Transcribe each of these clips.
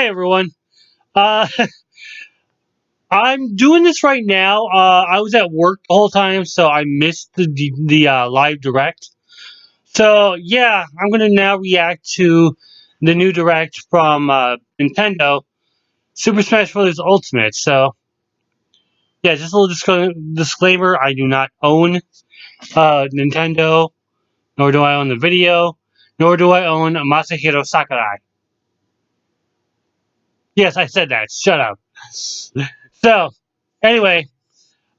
Hi everyone. Uh, I'm doing this right now. I was at work the whole time, so I missed the live direct. So yeah, I'm gonna now react to the new direct from Nintendo, Super Smash Bros. Ultimate. So yeah, just a little disclaimer: I do not own Nintendo, nor do I own the video, nor do I own Masahiro Sakurai. Yes, I said that. Shut up. So anyway.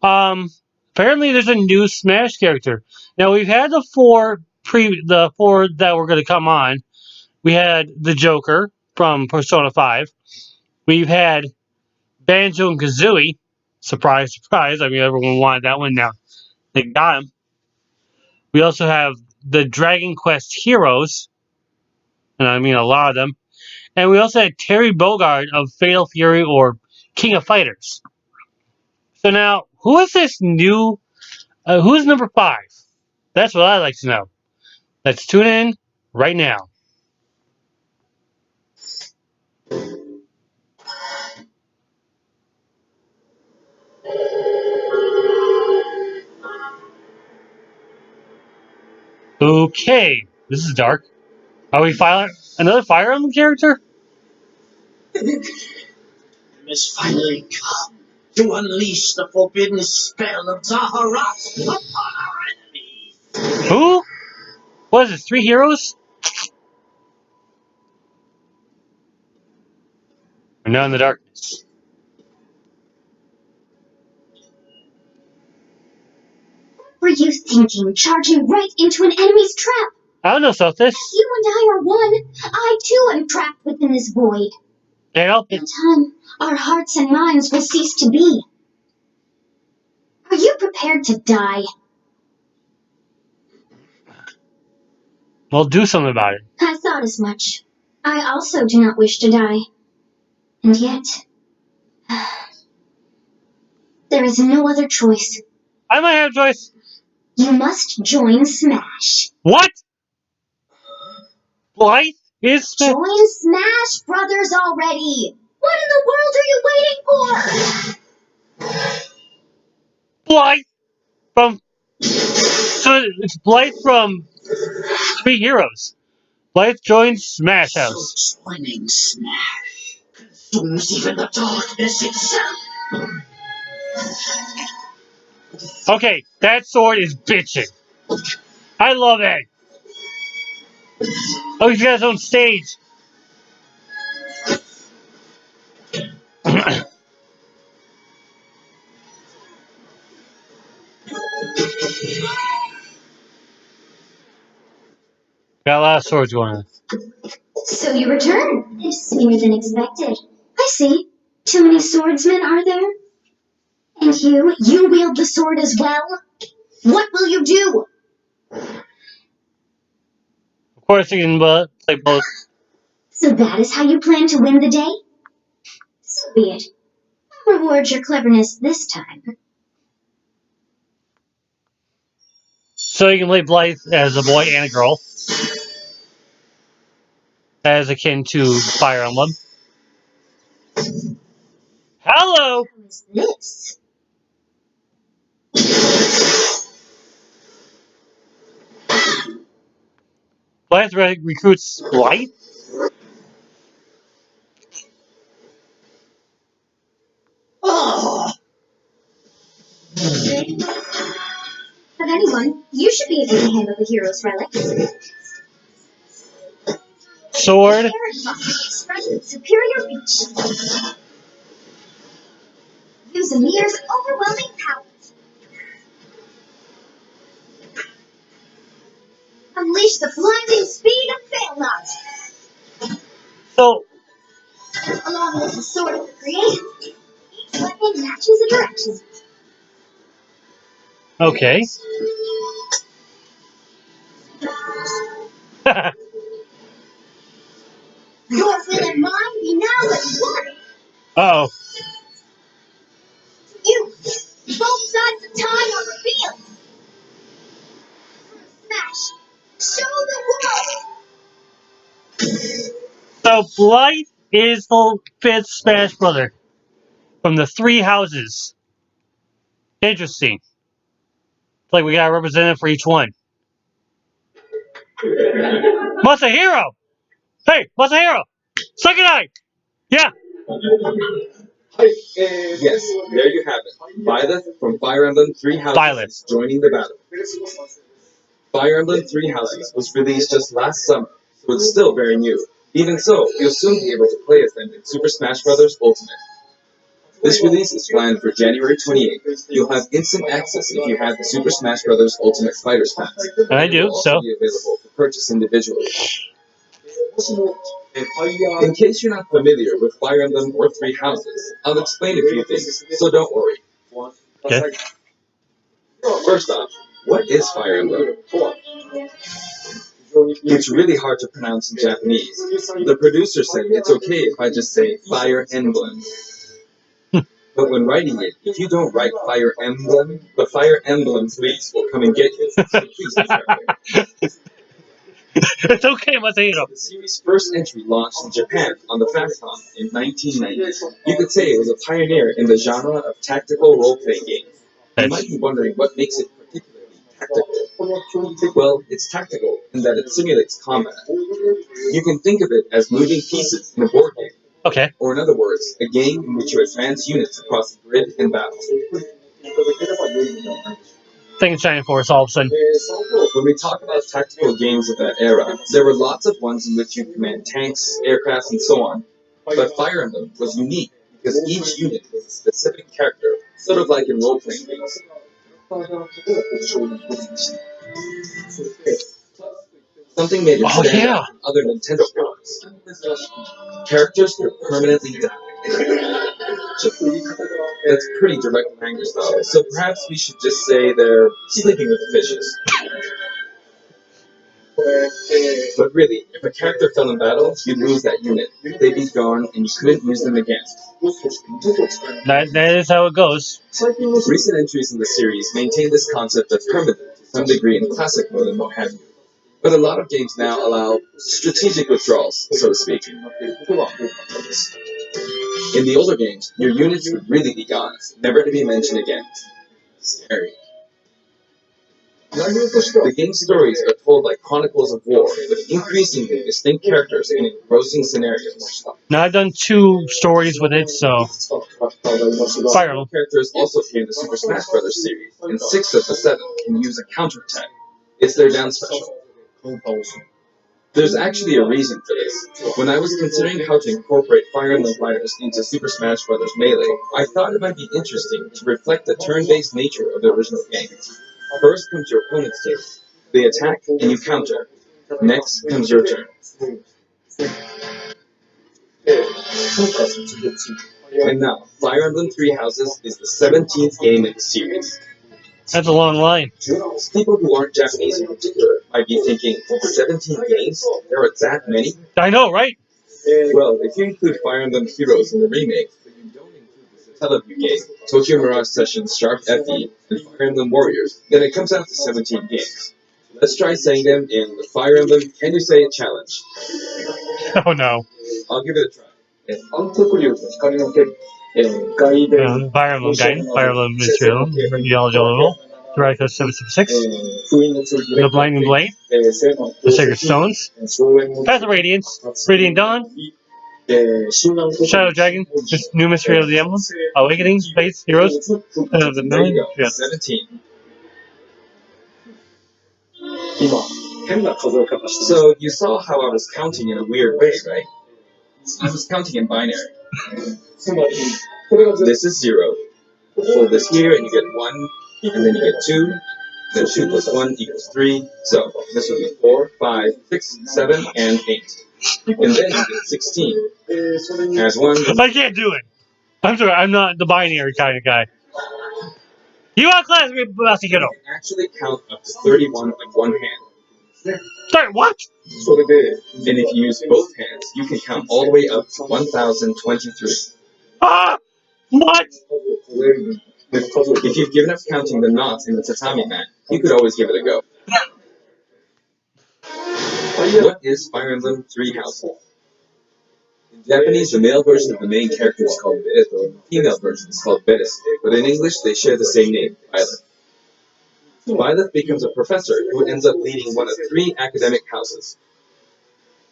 Um, Apparently there's a new Smash character. Now we've had the four that were going to come on. We had the Joker from Persona 5. We've had Banjo and Kazooie. Surprise, surprise. I mean, everyone wanted that one. Now they got him. We also have the Dragon Quest heroes, and I mean a lot of them. And we also had Terry Bogard of Fatal Fury or King of Fighters. So now, who is this new? Who's number 5? That's what I'd like to know. Let's tune in right now. Okay, this is dark. Are we another Fire Emblem character? Has finally come to unleash the forbidden spell of Zaharat upon our enemies. Who? What is it? 3 heroes? We're now in the darkness. What were you thinking, charging right into an enemy's trap? I don't know, Sothis. You and I are one. I too am trapped within this void. Can't help it. In time, our hearts and minds will cease to be. Are you prepared to die? Well, do something about it. I thought as much. I also do not wish to die. And yet, there is no other choice. I might have a choice. You must join Smash. What? Blythe is Join Smash Brothers already! What in the world are you waiting for? Blythe from. So it's Blythe from 3 heroes. Blythe joins Smash House. So joining Smash consumes even the darkness itself. Okay, that sword is bitching. I love it. Oh, he's got his own stage. Got a lot of swords going on. So you return. It's sooner than expected. I see. Too many swordsmen, are there? And you wield the sword as well? What will you do? Of course, you can play both. So that is how you plan to win the day? So be it. I'll reward your cleverness this time. So you can play Blythe as a boy and a girl, as akin to Fire Emblem. Hello! How is this? Blythe recruits Blythe? Oh! But anyone, you should be able to handle the hero's relics. Sword? Express superior reach. Use Amir's overwhelming power. Unleash the blinding speed of Byleth. So, Along with the sword of the creation, each weapon matches a direction. okay. Your will and mine be now as one. Uh-oh. You, both sides of time are revealed. Smash, show the world. So Blythe is the fifth Smash Brother from the three houses. Interesting. It's like we got a representative for each one. Masahiro! Hey, Masahiro! Second eye! Yeah! Yes, there you have it. Byleth from Fire Emblem Three Houses Byleth. is joining the battle. Fire Emblem Three Houses was released just last summer, so it's still very new. Even so, you'll soon be able to play as them in Super Smash Bros. Ultimate. This release is planned for January 28th. You'll have instant access if you have the Super Smash Bros. Ultimate Fighters Pass. And I do, It will also so. be available for purchase individually. In case you're not familiar with Fire Emblem or Three Houses, I'll explain a few things, so don't worry. Okay. First off, what is Fire Emblem? It's really hard to pronounce in Japanese. The producer said it's okay if I just say Fire Emblem. But when writing it, if you don't write Fire Emblem, the Fire Emblem police will come and get you. So please be careful. It's okay, Masahiro. The series' first entry launched in Japan on the Famicom in 1990. You could say it was a pioneer in the genre of tactical role-playing games. You might be wondering what makes it particularly tactical. Well, it's tactical in that it simulates combat. You can think of it as moving pieces in a board game. Okay. Or in other words, a game in which you advance units across a grid in battle. Thing is shining for us all of a sudden. When we talk about tactical games of that era, there were lots of ones in which you command tanks, aircraft, and so on. But Fire Emblem was unique because each unit was a specific character, sort of like in role-playing games. Something made it stand out from other Nintendo products. Characters could permanently die. That's pretty direct language though, so perhaps we should just say they're sleeping with the fishes. But really, if a character fell in battle, you'd lose that unit. They'd be gone, and you couldn't use them again. That is how it goes. Recent entries in the series maintain this concept of permanent to some degree in classic mode and what have you. But a lot of games now allow strategic withdrawals, so to speak. In the older games, your units would really be gone, never to be mentioned again. Scary. The game's stories are told like chronicles of war, with increasingly distinct characters and engrossing scenarios. Now I've done 2 stories with it, so. Fire Emblem. Characters also appear in the Super Smash Bros. Series, and 6 of the 7 can use a counterattack. It's their down special. There's actually a reason for this. When I was considering how to incorporate Fire Emblem fighters into Super Smash Bros. Melee, I thought it might be interesting to reflect the turn-based nature of the original game. First comes your opponent's turn. They attack and you counter. Next comes your turn. And now, Fire Emblem Three Houses is the 17th game in the series. That's a long line. People who aren't Japanese in particular might be thinking, 17 games? There are that many? I know, right? Well, if you include Fire Emblem Heroes in the remake, but you don't include the Satellite game, Tokyo Mirage Sessions Sharp FE, and Fire Emblem Warriors, then it comes out to 17 games. Let's try saying them in the Fire Emblem Can You Say It challenge. Oh no. I'll give it a try. Fire Emblem Gaiden, Fire Emblem Israel, Geology Level, Director 776, The Blinding Blade, The Sacred Stones, Path of Radiance, Radiant Dawn, Shadow Dragon, this new mystery of the Emblem, Awakening, Faith, Heroes, the Million, 17. So you saw how I was counting in a weird way, right? I was counting in binary. This is 0. Fold this here and you get 1, and then you get 2. Then 2 plus 1 equals 3. So this would be 4, 5, 6, 7, and 8. And then you get 16. Add 1. I can't do it. I'm sorry, I'm not the binary kind of guy. You outclass me, Masahiro. You can actually count up to 31 with one hand. Sorry, what? And if you use both hands, you can count all the way up to 1023. Ah! What? If you've given up counting the knots in the tatami mat, you could always give it a go. What is Fire Emblem Three Houses? In Japanese, the male version of the main character is called Byleth, and the female version is called Byleth, but in English they share the same name, Byleth. Byleth becomes a professor who ends up leading one of three academic houses.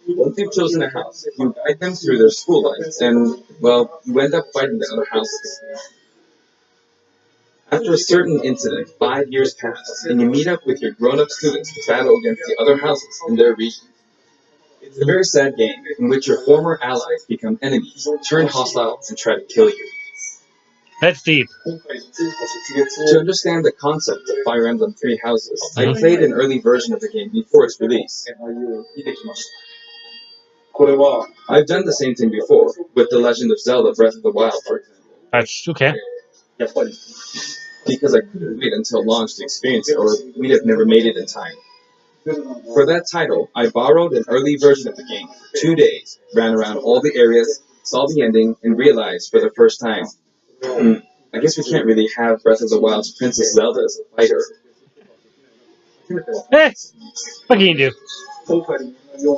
Once you've chosen a house, you guide them through their school life, and, well, you end up fighting the other houses. After a certain incident, 5 years pass, and you meet up with your grown-up students to battle against the other houses in their region. It's a very sad game in which your former allies become enemies, turn hostile, and try to kill you. That's deep. To understand the concept of Fire Emblem Three Houses, I played an early version of the game before its release. I've done the same thing before, with The Legend of Zelda Breath of the Wild, for example. That's okay. Because I couldn't wait until launch to experience it, or we'd have never made it in time. For that title, I borrowed an early version of the game for 2 days, ran around all the areas, saw the ending, and realized for the first time, I guess we can't really have Breath of the Wild's Princess Zelda as a fighter. What can you do?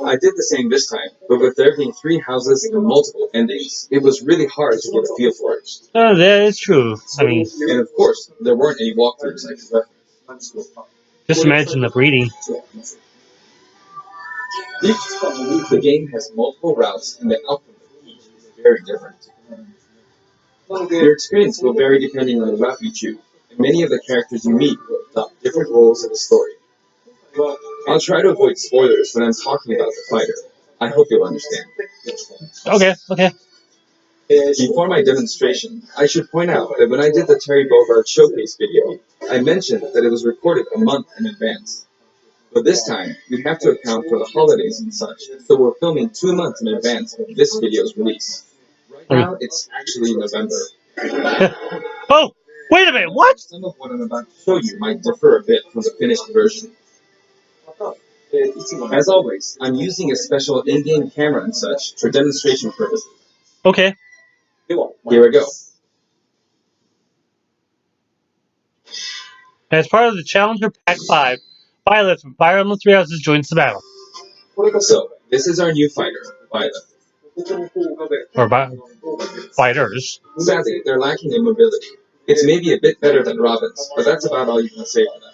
I did the same this time, but with there being three houses and multiple endings, it was really hard to get a feel for it. That is true. I mean, And of course, there weren't any walkthroughs I could reference. just imagine the breeding. The game has multiple routes, and the outcome of each is very different. Your experience will vary depending on the route you choose, and many of the characters you meet will adopt different roles in the story. I'll try to avoid spoilers when I'm talking about the fighter. I hope you'll understand. Okay. Before my demonstration, I should point out that when I did the Terry Bogard showcase video, I mentioned that it was recorded a month in advance. But this time, we have to account for the holidays and such, so we're filming 2 months in advance of this video's release. Right now, it's actually November. Oh, wait a minute, what? Some of what I'm about to show you might differ a bit from the finished version. As always, I'm using a special in-game camera and such for demonstration purposes. Okay. Here we go. As part of the Challenger Pack 5, Byleth from Fire Emblem Three Houses joins the battle. So, this is our new fighter, Byleth. Or fighters. Sadly, they're lacking in mobility. It's maybe a bit better than Robin's, but that's about all you can say for them.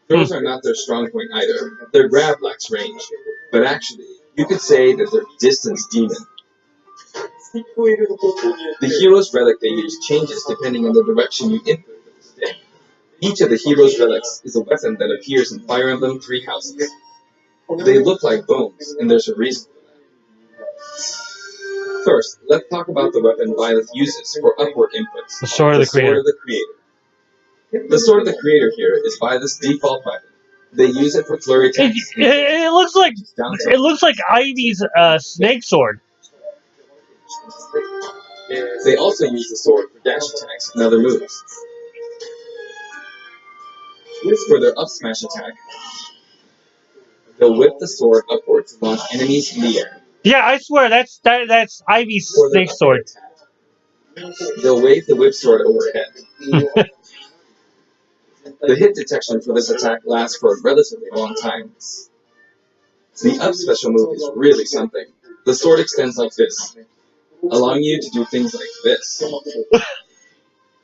Throws are not their strong point either. Their grab lacks range. But actually, you could say that they're distance demon. The hero's relic they use changes depending on the direction you input with the stick. Each of the hero's relics is a weapon that appears in Fire Emblem Three Houses. They look like bones, and there's a reason for that. First, let's talk about the weapon Byleth uses for upward inputs. The Sword of the Creator. The Sword of the Creator here is Byleth's default weapon. They use it for flurry attacks. It looks like Ivy's snake sword. They also use the sword for dash attacks and other moves. For their up smash attack, they'll whip the sword upward to launch enemies in the air. Yeah, I swear that's Ivy's snake sword. Attack, they'll wave the whip sword overhead. The hit detection for this attack lasts for a relatively long time. The up special move is really something. The sword extends like this, allowing you to do things like this.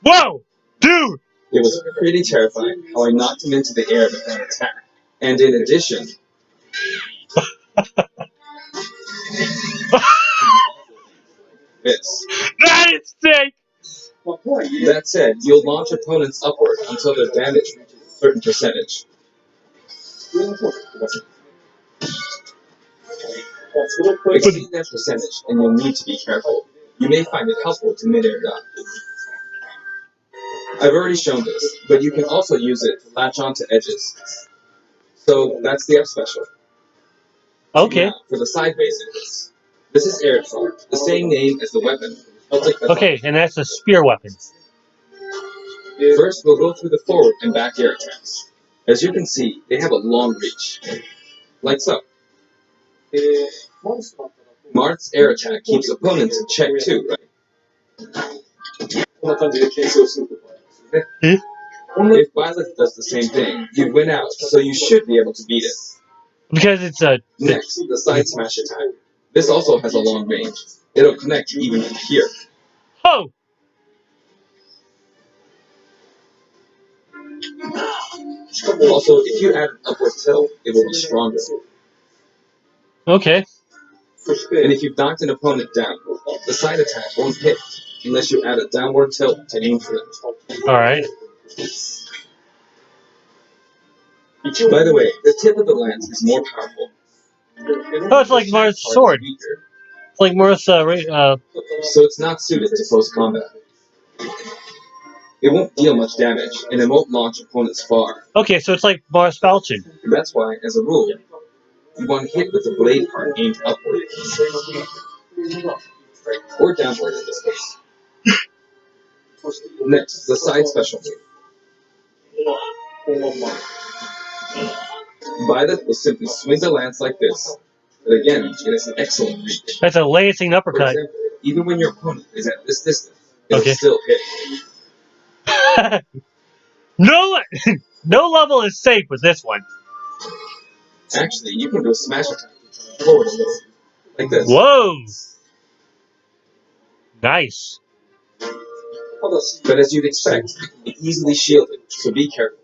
Whoa! Dude! It was pretty terrifying how I knocked him into the air before an attack. And in addition, this. That is sick! That said, you'll launch opponents upward until their damage reaches a certain percentage. Exceed that percentage, and you'll need to be careful. You may find it helpful to mid-air dodge. I've already shown this, but you can also use it to latch onto edges. So that's the up special. Okay. Now, for the sideways inputs. This is air assault, the same name as the weapon. Okay, and that's a spear weapon. First, we'll go through the forward and back air attacks. As you can see, they have a long reach. Like so. Marth's air attack keeps opponents in check too, right? If Byleth does the same thing, you win out, so you should be able to beat it. Because it's a... Next, the side smash attack. This also has a long range. It'll connect even from here. Oh, Also, if you add an upward tilt, it will be stronger. okay. And if you've knocked an opponent down, the side attack won't hit unless you add a downward tilt to aim for them. All right. By the way, the tip of the lance is more powerful. Oh, it's like Mara's sword. Weaker, It's like Mara's. so it's not suited to close combat. It won't deal much damage, and it won't launch opponents far. Okay, so it's like Mara's falchion. That's why, as a rule, you want to hit with the blade part aimed upward. Or downward in this case. Next, the side special move. Byleth will simply swing the lance like this. But again, it has an excellent reach. That's a lancing For uppercut. example, even when your opponent is at this distance, it'll Okay. still hit. No, no level is safe with this one. Actually, you can do a smash attack forward a little, like this. Whoa. Nice. But as you'd expect, it can be easily shielded, so be careful.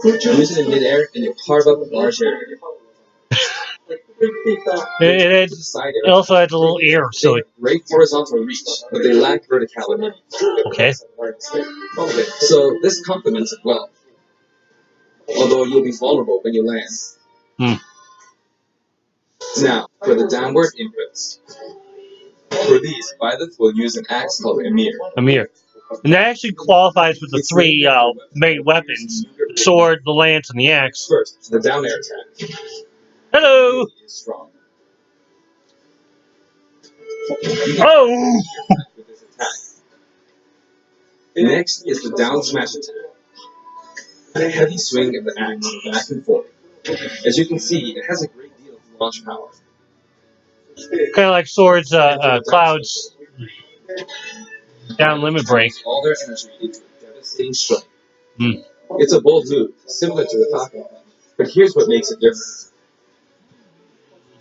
Use it in midair and you'll carve up a large area. It also adds a little air, so They it. have great horizontal reach, but they lack verticality. Okay. So this complements it well. Although you'll be vulnerable when you land. Now, for the downward inputs. For these, Byleth will use an axe called Emir. Amir. And that actually qualifies with the three main weapons: the sword, the lance, and the axe. First, the down air attack. Hello. Is strong. Oh. With this attack. Next is the down smash attack. A heavy swing of the axe back and forth. As you can see, it has a great deal of launch power. Kind of like swords, clouds, down limit break. All their energy into a devastating strike. It's a bold move, similar to the Falcon. But here's what makes it different.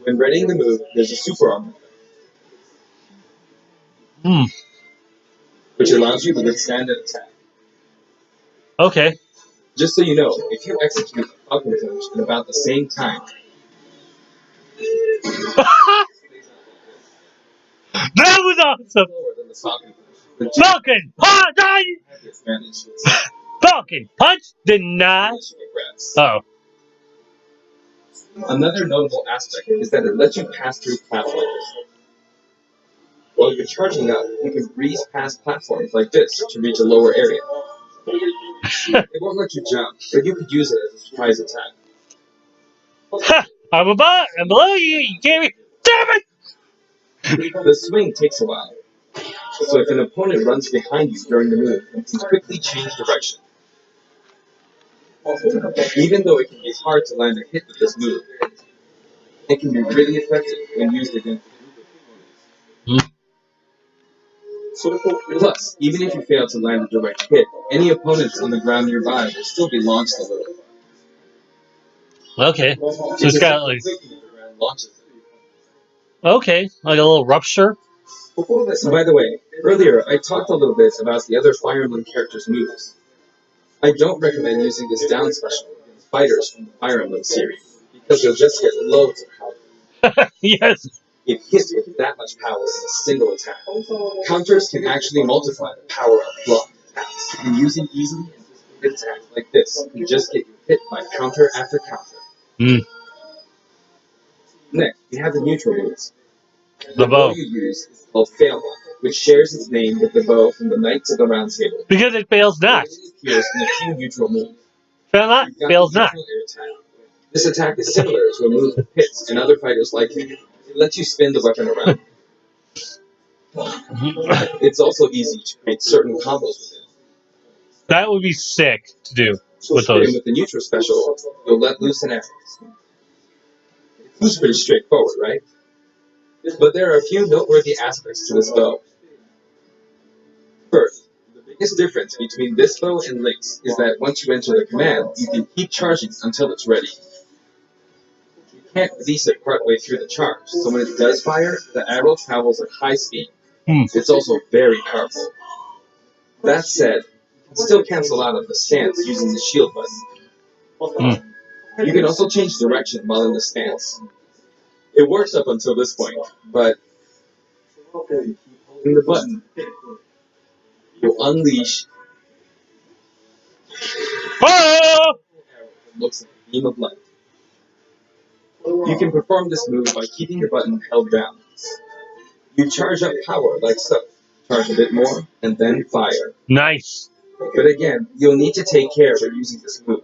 When readying the move, there's a super armor, which allows you to withstand an attack. Okay. Just so you know, if you execute a Falcon punch at about the same time, That was awesome. slower than the Falcon punch, Falcon punch! have the advantage. Falcon punch denied. Oh. Another notable aspect is that it lets you pass through platforms. While you're charging up, you can breeze past platforms like this to reach a lower area. It won't let you jump, but you could use it as a surprise attack. Ha! I'm above. I'm below you. You can't. Damn it! The swing takes a while, so if an opponent runs behind you during the move, you can quickly change direction. Even though it can be hard to land a hit with this move, it can be really effective when used against a group of opponents. Plus, even if you fail to land a direct hit, any opponents on the ground nearby will still be launched a little. Okay. So it's got like. Launches. Okay, like a little rupture. By the way, earlier I talked a little bit about the other Fire Emblem characters' moves. I don't recommend using this down special against fighters from the Fire Emblem series, because you'll just get loads of power. Yes. It hits with that much power in a single attack. Counters can actually multiply the power of block attacks, and using easily anticipated attacks like this can just get you hit by counter after counter. Next, we have the neutral moves. The bow. You use is called Fail, which shares its name with the bow from the Knights of the Round Table. Because it fails not. It appears in a few neutral moves. Fail not. You've got Fails the not. neutral air attack. This attack is similar to a move that Pitts and other fighters like it. It lets you spin the weapon around. It's also easy to create certain combos with it. That would be sick to do with And those. with the neutral special, you'll let loose an arrows. It's pretty straightforward, right? But there are a few noteworthy aspects to this bow. First, the biggest difference between this bow and Link's is that once you enter the command, you can keep charging until it's ready. can't release it partway through the charge, so when it does fire, the arrow travels at high speed. It's also very powerful. That said, you can still cancel out of the stance using the shield button. You can also change direction while in the stance. It works up until this point, but in the button, you unleash Oh! what looks like a beam of light. You can perform this move by keeping the button held down. You charge up power like so. Charge a bit more, and then fire. Nice. But again, you'll need to take care when using this move.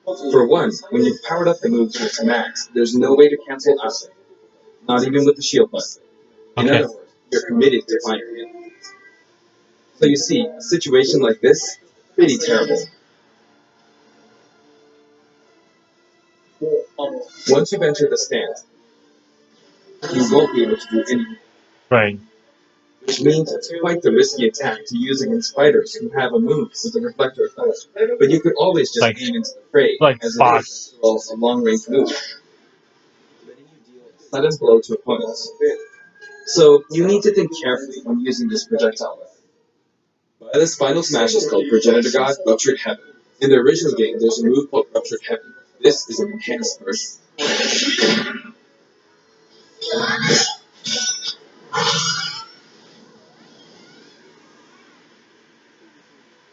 For one, when you've powered up the move to its max, there's no way to cancel out of it. Not even with the shield button. In Okay. other words, you're committed to firing it. So you see, a situation like this, pretty terrible. Once you've entered the stand, you won't be able to do anything. Right. Which means it's quite the risky attack to use against fighters who have a move with a reflector effect. But you could always just aim into the prey, as it is, after all, a long-range move, letting you deal a sudden blow to opponents. So you need to think carefully when using this projectile weapon. Byleth's final smash is called Progenitor God Ruptured Heaven. In the original game, there's a move called Ruptured Heaven. This is an enhanced version.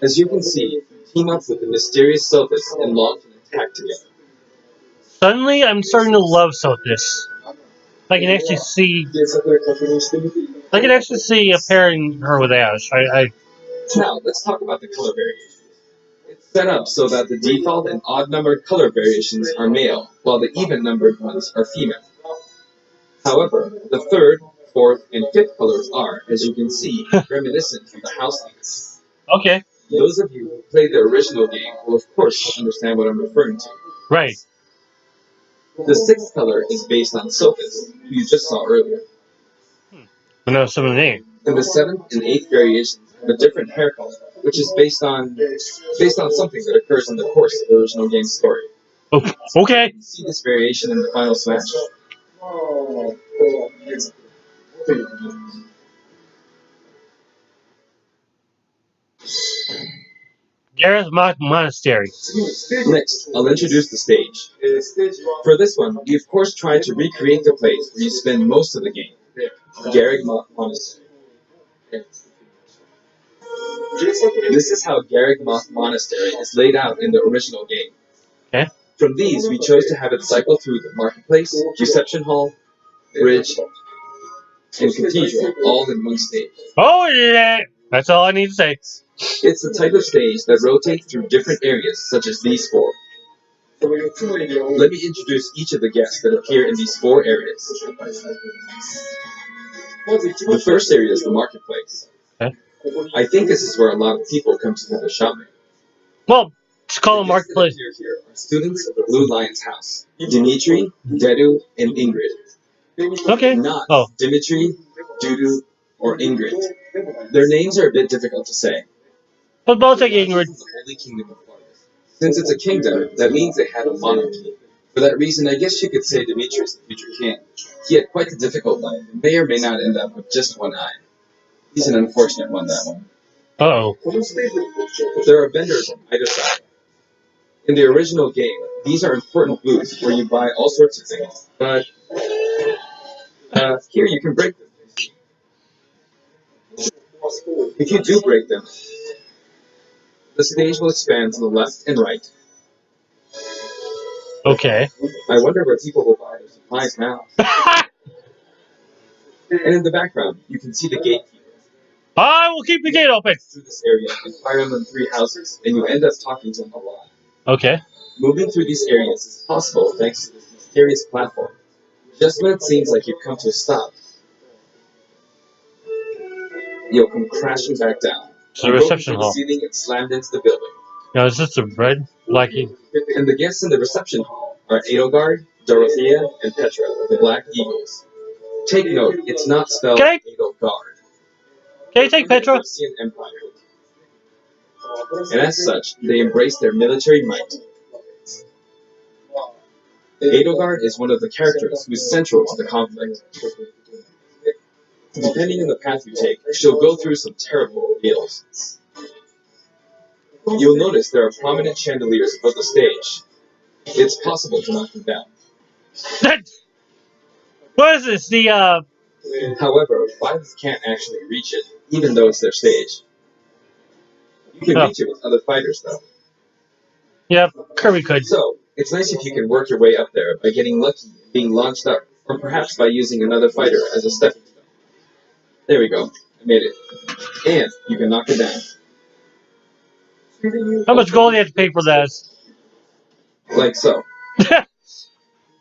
As you can see, you team up with the mysterious Sophis and launch an attack together. Suddenly, I'm starting to love Sothis. I can actually see. I can actually see a pairing her with Ash. Now, let's talk about the color variations. It's set up so that the default and odd-numbered color variations are male, while the even-numbered ones are female. However, the third, fourth, and fifth colors are, as you can see, reminiscent of the house leaves. Okay. Those of you who played the original game will, of course, understand what I'm referring to. Right. The sixth color is based on Sophis, who you just saw earlier. I know some of the name. And the seventh and eighth variations have a different hair color, which is based on something that occurs in the course of the original game's story. Oh, okay. You see this variation in the final smash? Gareth Monastery. Next, I'll introduce the stage. For this one, we of course tried to recreate the place where you spend most of the game, Garreg Monastery. This is how Garreg Monastery is laid out in the original game. Okay. From these, we chose to have it cycle through the marketplace, reception hall, bridge, and cathedral, all in one stage. Oh yeah. That's all I need to say. It's the type of stage that rotates through different areas, such as these four. Let me introduce each of the guests that appear in these four areas. The first area is the marketplace. Okay. I think this is where a lot of people come to do their shopping. Well, it's called a marketplace. The guests that appear here are students of the Blue Lion's house: Dimitri, Dedu, and Ingrid. Okay. Not Oh. Dimitri, Dudu, or Ingrid. Their names are a bit difficult to say. But both take Ingrid. The Holy Kingdom of Byleth. Since it's a kingdom, that means they have a monarchy. For that reason, I guess you could say Dimitri is the future king. He had quite a difficult life, and may or may not end up with just one eye. He's an unfortunate one, that one. Uh-oh. There are vendors on either side. In the original game, these are important booths where you buy all sorts of things, but here you can break them. If you do break them, the stage will expand to the left and right. Okay. I wonder where people will buy their supplies now. And in the background, you can see the gatekeeper. I will keep the gate open. Through this area and Fire Emblem 3 houses, and you end up talking to them a lot. Okay. Moving through these areas is possible thanks to this mysterious platform. Just when it seems like you've come to a stop, you'll come crashing back down. It's the reception hall. The ceiling and slammed into the building. Now, is this the red, blackie? And the guests in the reception hall are Edelgard, Dorothea, and Petra, the Black Eagles. Take note, it's not spelled Edelgard. Can you take Petra? Russian Empire. And as such, they embrace their military might. Edelgard is one of the characters who's central to the conflict. Depending on the path you take, she'll go through some terrible ordeals. You'll notice there are prominent chandeliers above the stage. It's possible to knock them down. What is this? However, Byleth can't actually reach it, even though it's their stage. You can reach it with other fighters, though. Yep, Kirby could. So, it's nice if you can work your way up there by getting lucky and being launched up, or perhaps by using another fighter as a stepping stone. There we go. I made it. And you can knock it down. How much gold do you have to pay for that? Like so.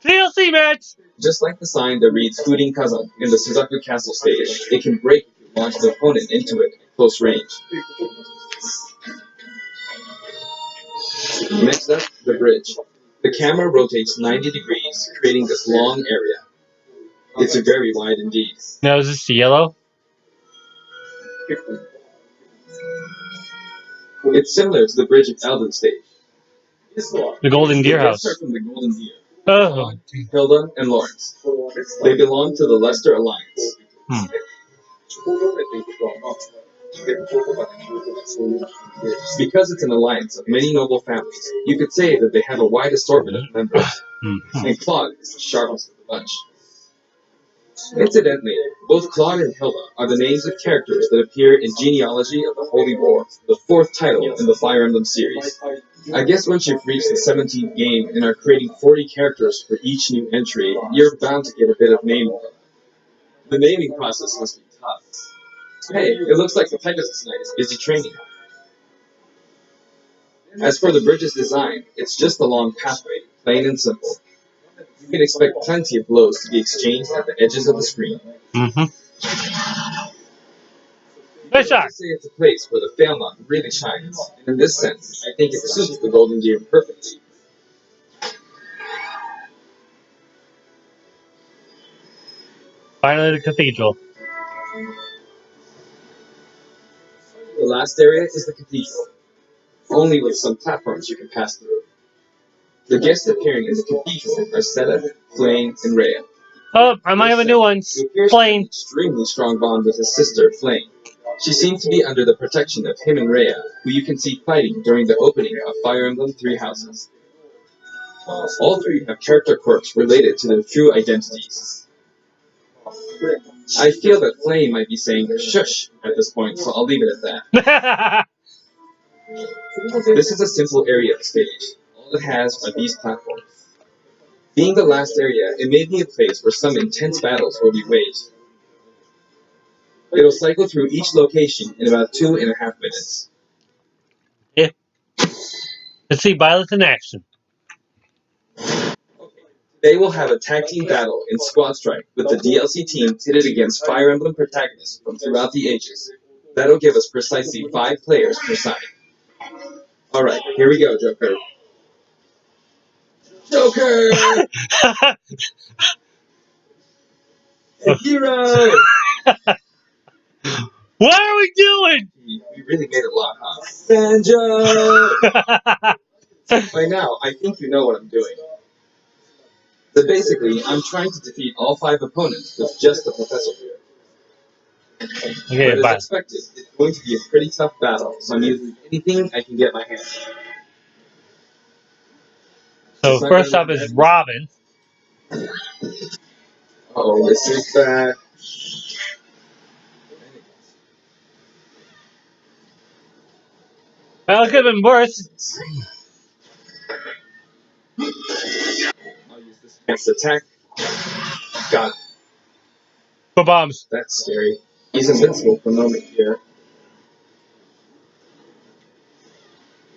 DLC match! Just like the sign that reads Furin Kazan in the Suzaku Castle stage, it can break if you launch the opponent into it at close range. Next up, the bridge. The camera rotates 90 degrees, creating this long area. It's very wide indeed. Now, is this the yellow? It's similar to the bridge of Elden stage. The Golden Deer The House. guests are from the Golden Deer. Oh. Hilda and Lawrence. They belong to the Leicester Alliance. Because it's an alliance of many noble families, you could say that they have a wide assortment of members. And Claude is the sharpest of the bunch. Incidentally, both Claude and Hilda are the names of characters that appear in Genealogy of the Holy War, the fourth title in the Fire Emblem series. I guess once you've reached the 17th game and are creating 40 characters for each new entry, you're bound to get a bit of name over. The naming process must be tough. Hey, it looks like the Pegasus Knight is busy training. As for the bridge's design, it's just a long pathway, plain and simple. You can expect plenty of blows to be exchanged at the edges of the screen. Nice shot. I'd say it's a place where the Failnaught really shines, and in this sense, I think it suits the Golden Deer perfectly. Finally, the cathedral. The last area is the cathedral, only with some platforms you can pass through. The guests appearing in the cathedral are Seta, Flame, and Rhea. Oh, I might have a new one. Who appears to have an Flame. extremely strong bond with his sister, Flame. She seems to be under the protection of him and Rhea, who you can see fighting during the opening of Fire Emblem Three Houses. All three have character quirks related to their true identities. I feel that Flame might be saying shush at this point, so I'll leave it at that. This is a simple area of the stage. All it has are these platforms. Being the last area, it may be a place where some intense battles will be waged. It'll cycle through each location in about 2.5 minutes. Yeah. Let's see Byleth in action. They will have a tag team battle in Squad Strike with the DLC team pitted against Fire Emblem protagonists from throughout the ages. That'll give us precisely 5 players per side. Alright, here we go, Joker. Joker! Hero! What are we doing? We really made it lot, huh? Banjo! By now, I think you know what I'm doing. So basically, I'm trying to defeat all 5 opponents with just the professor here. Okay, But as bye. expected, it's going to be a pretty tough battle, so I'm using anything I can get my hands on. So first up is Robin. Oh, this is bad. Well, it could have been worse. I'll use this next attack. Got it. For bombs. That's scary. He's invincible for a moment here.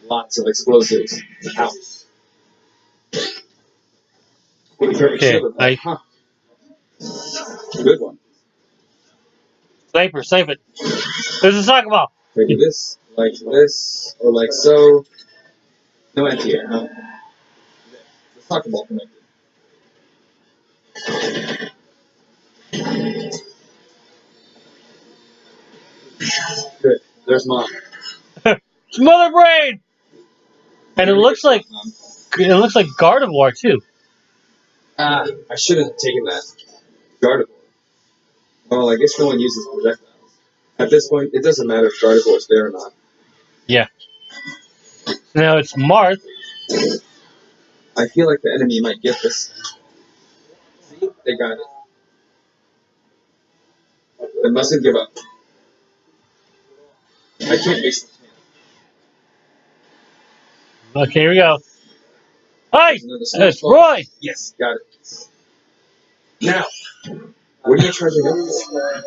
Lots of explosives. Ow. Okay, Huh. Good one. Sniper, snipe it. There's a soccer ball. Maybe this, or like so. No idea, huh? The soccer ball connected. Good. There's Mom. It's Mother Brain! And it looks like Gardevoir too. I shouldn't have taken that. Gardevoir. Well, I guess no one uses projectiles. At this point, it doesn't matter if Gardevoir is there or not. Yeah. Now it's Marth. I feel like the enemy might get this. See? They got it. They mustn't give up. I can't waste the chance. Okay, here we go. Hi! There's another smash It's ball. Roy! Yes, got it. Now, what are you charging up for?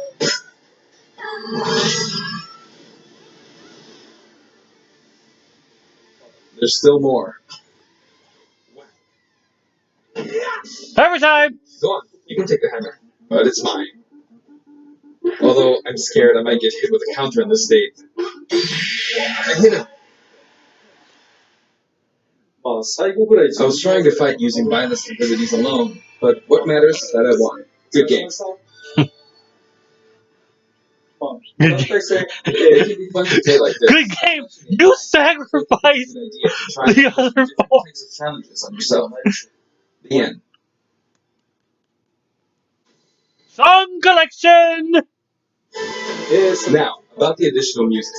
There's still more. Every time! Go on, you can take the hammer, but it's mine. Although I'm scared I might get hit with a counter in this state. I hit him. I was trying to fight using Byleth's abilities alone, but what matters is that I won. Good game. It can be fun to play like this. Good game! You sacrificed the other four! Types of challenges on yourself. The end. Song collection! Now, about the additional music.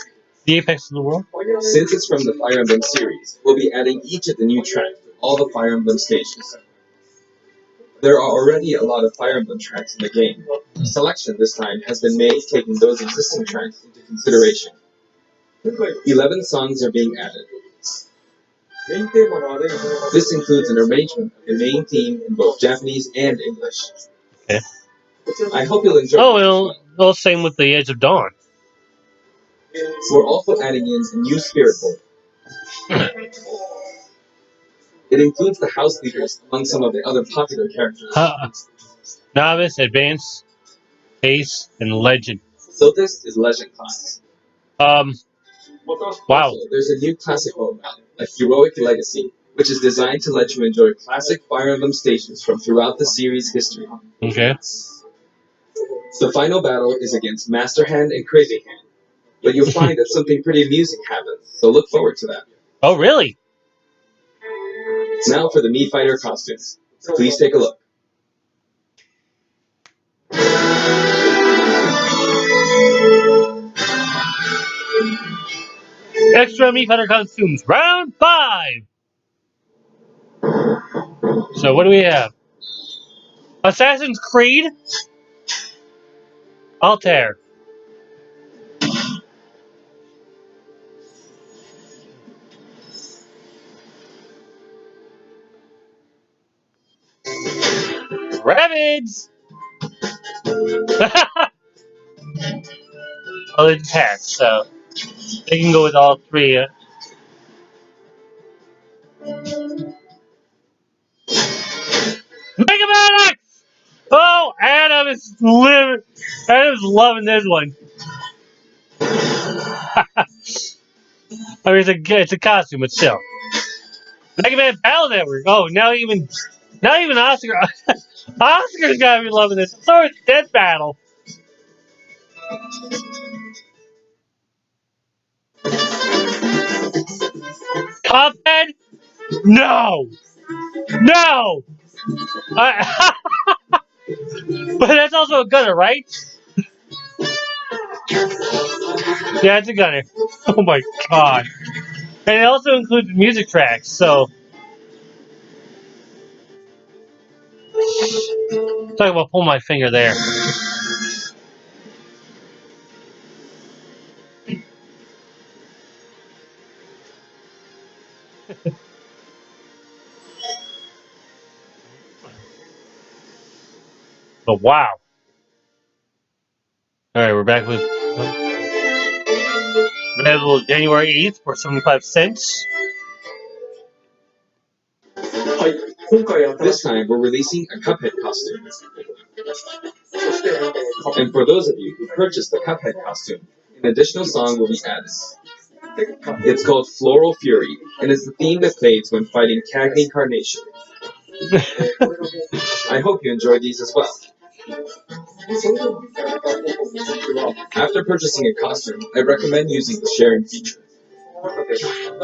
The apex of the world? Since it's from the Fire Emblem series, we'll be adding each of the new tracks to all the Fire Emblem stages. There are already a lot of Fire Emblem tracks in the game. A selection this time has been made taking those existing tracks into consideration. 11 songs are being added. This includes an arrangement of the main theme in both Japanese and English. Okay. I hope you'll enjoy Oh, well, same with the Edge of Dawn. We're also adding in a new spirit board. It includes the house leaders among some of the other popular characters. Novice, Advanced, Ace, and Legend. So this is Legend class. Wow. Also, there's a new classic mode now, a Heroic Legacy, which is designed to let you enjoy classic Fire Emblem stations from throughout the series' history. Okay. The final battle is against Master Hand and Crazy Hand, but you'll find that something pretty amusing happens, so look forward to that. Oh, really? Now for the Mii Fighter costumes. Please take a look. Extra Mii Fighter costumes, round 5! So, what do we have? Assassin's Creed? Altair. Rabbids! Well, it's attached, so they can go with all three. Mega Man X! Oh, Adam's loving this one. I mean, it's a costume, but still. Mega Man Battle Network. Oh, not even Oscar. Oscar's gotta be loving this. So is Death Battle. Cuphead? No! No! But that's also a gunner, right? Yeah, it's a gunner. Oh my god. And it also includes music tracks, so. Talk about pull my finger there. But wow. Alright, we're back with. Available January 8th for 75 cents. This time, we're releasing a Cuphead costume. And for those of you who purchased the Cuphead costume, an additional song will be added. It's called Floral Fury, and it's the theme that plays when fighting Cagney Carnation. I hope you enjoy these as well. After purchasing a costume, I recommend using the sharing feature.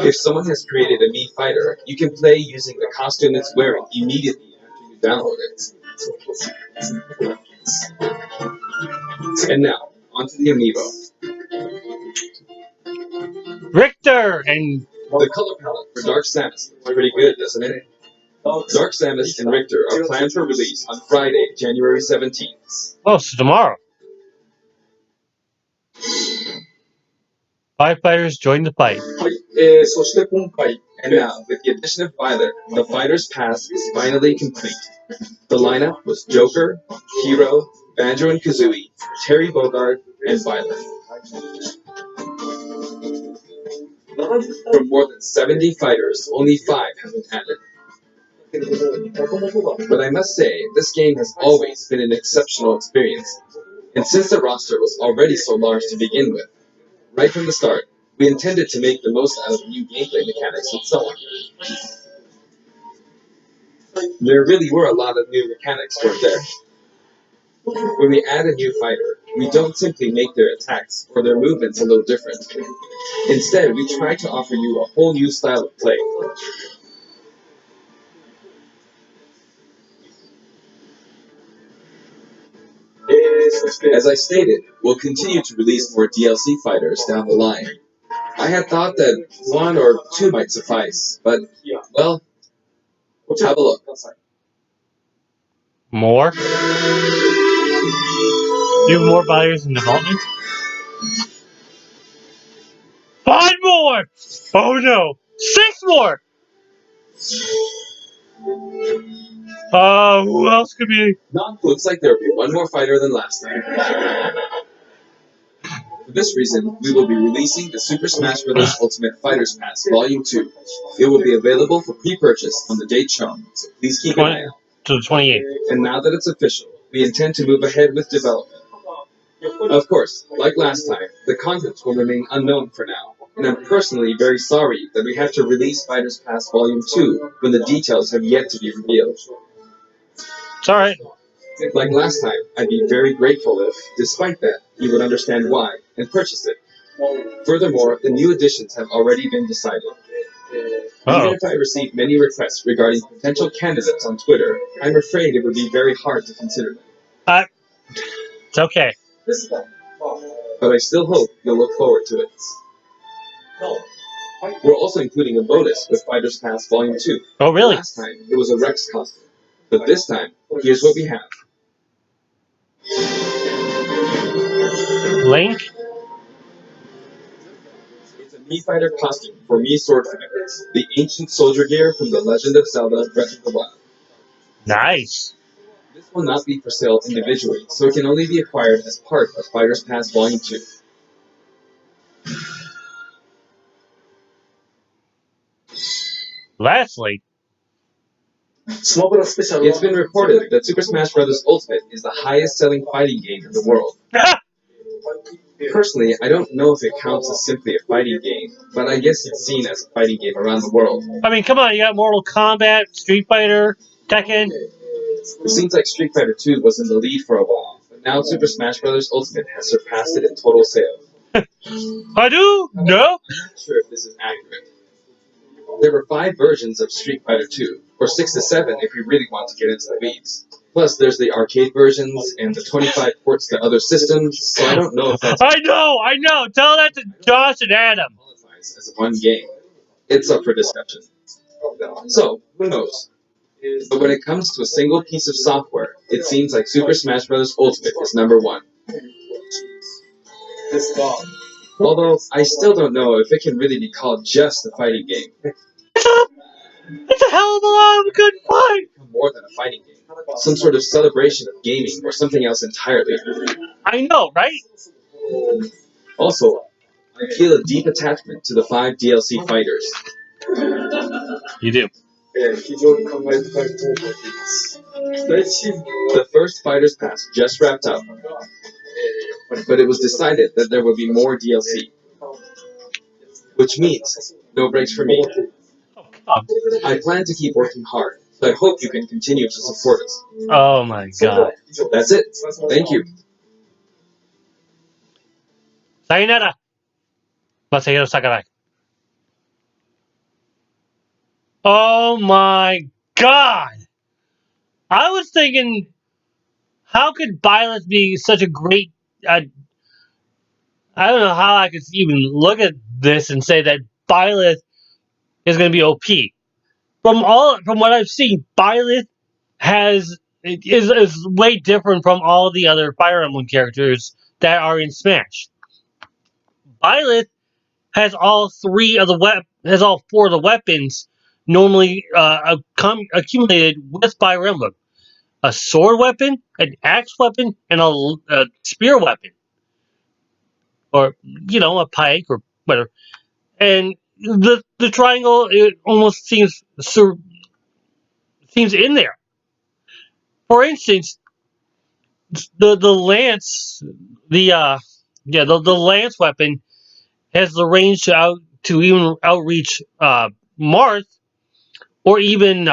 If someone has created a Mii Fighter, you can play using the costume it's wearing immediately after you download it. And now, onto the amiibo. Richter and The color palette for Dark Samus looks pretty good, doesn't it? Dark Samus and Richter are planned for release on Friday, January 17th. oh, so tomorrow. Firefighters join the fight. はい、そして今回、 And now, with the addition of Byleth, the Fighter's Pass is finally complete. The lineup was Joker, Hero, Banjo and Kazooie, Terry Bogard, and Byleth. From more than 70 fighters, only 5 have been added. But I must say, this game has always been an exceptional experience. And since the roster was already so large to begin with, right from the start, we intended to make the most out of the new gameplay mechanics and so on. There really were a lot of new mechanics, weren't there? When we add a new fighter, we don't simply make their attacks or their movements a little different. Instead, we try to offer you a whole new style of play. As I stated, we'll continue to release more DLC fighters down the line. I had thought that 1 or 2 might suffice, but, well, have a look. More? Even more fighters in development? 5 more! Oh no! 6 more! Who else could be? Looks like there'll be 1 more fighter than last time. For this reason, we will be releasing the Super Smash Bros. Ultimate Fighters Pass Volume 2. It will be available for pre-purchase on the date shown, so please keep an eye out. To the 28th. And now that it's official, we intend to move ahead with development. Of course, like last time, the contents will remain unknown for now, and I'm personally very sorry that we have to release Fighters Pass Volume 2 when the details have yet to be revealed. It's alright. Like last time, I'd be very grateful if, despite that, you would understand why and purchase it. Furthermore, the new additions have already been decided. Even if I receive many requests regarding potential candidates on Twitter, I'm afraid it would be very hard to consider them. It's okay. But I still hope you'll look forward to it. We're also including a bonus with Fighters Pass Volume 2. Oh, really? Last time, it was a Rex costume. But this time, here's what we have. Link? It's a Mii Fighter costume for Mii Sword Fighters, the ancient soldier gear from The Legend of Zelda Breath of the Wild. Nice. This will not be for sale individually, so it can only be acquired as part of Fighters Pass Volume 2. Lastly, It's been reported that Super Smash Bros. Ultimate is the highest selling fighting game in the world. Personally, I don't know if it counts as simply a fighting game, but I guess it's seen as a fighting game around the world. I mean, come on, you got Mortal Kombat, Street Fighter, Tekken. It seems like Street Fighter 2 was in the lead for a while, but now Super Smash Bros. Ultimate has surpassed it in total sales. I do? No? I'm not sure if this is accurate. There were 5 versions of Street Fighter 2, or 6 to 7 if you really want to get into the weeds. Plus, there's the arcade versions and the 25 ports to other systems, so I don't know if that's I know. Tell that to Josh and Adam. qualifies as one game. It's up for discussion. So, who knows? But when it comes to a single piece of software, it seems like Super Smash Bros. Ultimate is number 1. Although, I still don't know if it can really be called just a fighting game. It's a hell of a lot of good fun. More than a fighting game. Some sort of celebration of gaming or something else entirely. I know, right? Also, I feel a deep attachment to the 5 DLC fighters. You do. The first Fighters Pass just wrapped up, but it was decided that there would be more DLC. Which means, no breaks for me. Oh, God. I plan to keep working hard, so I hope you can continue to support us. Oh, my God. That's it. Thank you. Sayonara. Masahiro Sakurai. Oh, my God. I was thinking, how could Byleth be such a great? I don't know how I could even look at this and say that Byleth is going to be OP. From what I've seen, Byleth is way different from all the other Fire Emblem characters that are in Smash. Byleth has has all four of the weapons normally accumulated with Fire Emblem: a sword weapon, an axe weapon, and a spear weapon, or a pike or whatever. And the triangle, it almost seems in there. For instance, the lance, the lance weapon has the range to even outreach Marth, or even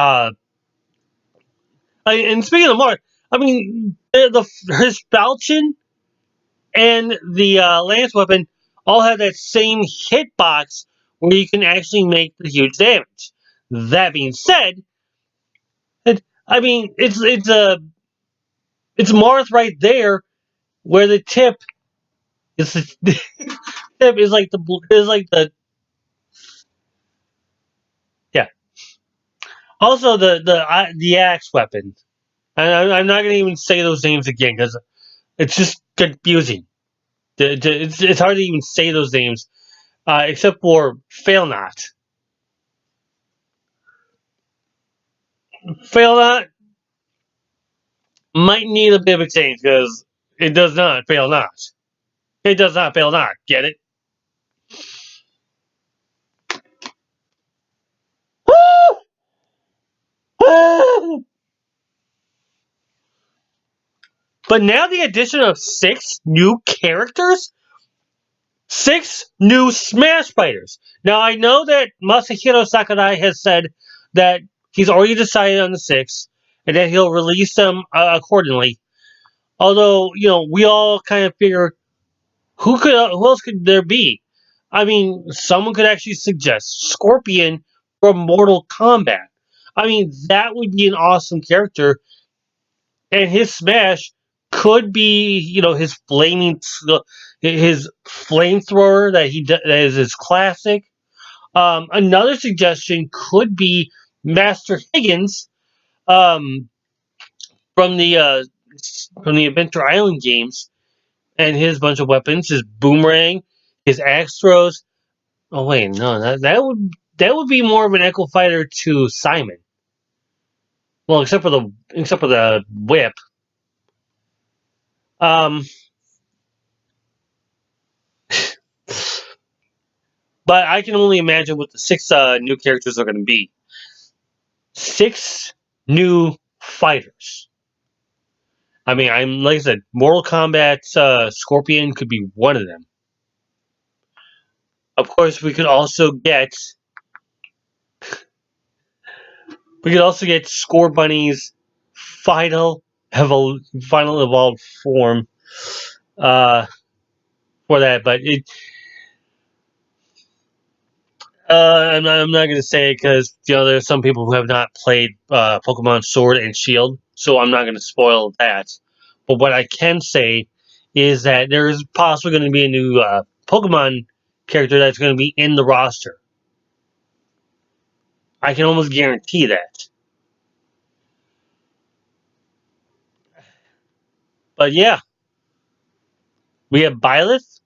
and speaking of Marth, I mean his falchion and the lance weapon all have that same hitbox where you can actually make the huge damage. That being said, I mean it's Marth right there, where the tip is the tip is like the yeah. Also the axe weapon. I'm not gonna even say those names again because it's just confusing. It's hard to even say those names, except for Fail Not. Fail Not might need a bit of a change because it does not fail not. It does not fail not. Get it? But now the addition of 6 new Smash fighters. Now I know that Masahiro Sakurai has said that he's already decided on the 6 and that he'll release them accordingly. Although we all kind of figure who else could there be? I mean, someone could actually suggest Scorpion from Mortal Kombat. I mean, that would be an awesome character, and his smash could be, his flamethrower that is his classic. Another suggestion could be Master Higgins, um, from the Adventure Island games, and his bunch of weapons, his boomerang, his axe throws. Oh wait, no, that would be more of an echo fighter to Simon. Well, except for the whip. Um, but I can only imagine what the 6 new characters are going to be. 6 new fighters. I mean, I'm like I said, Mortal Kombat Scorpion could be one of them. Of course, we could also get Score Bunny's final final evolved form uh, for that, but I'm not going to say it because there's some people who have not played Pokemon Sword and Shield, so I'm not going to spoil that. But what I can say is that there is possibly going to be a new Pokemon character that's going to be in the roster. I can almost guarantee that. But yeah, we have Byleth,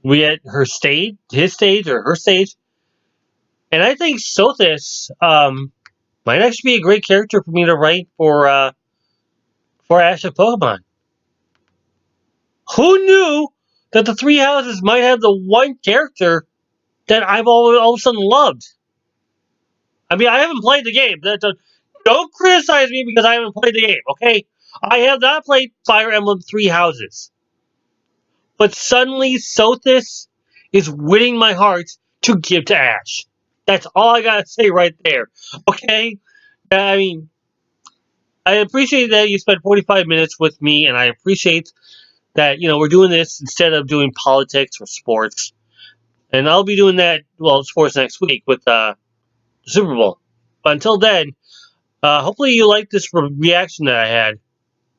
we had his stage or her stage, and I think Sothis might actually be a great character for me to write for Ash of Pokemon. Who knew that the three houses might have the one character that I've all of a sudden loved? I mean, I haven't played the game. Don't criticize me because I haven't played the game, okay? I have not played Fire Emblem Three Houses. But suddenly, Sothis is winning my heart to give to Ash. That's all I gotta say right there, okay? I mean, I appreciate that you spent 45 minutes with me, and I appreciate that, we're doing this instead of doing politics or sports. And I'll be doing that, well, sports next week with the Super Bowl. But until then, Hopefully you liked this reaction that I had.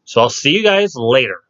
So I'll see you guys later.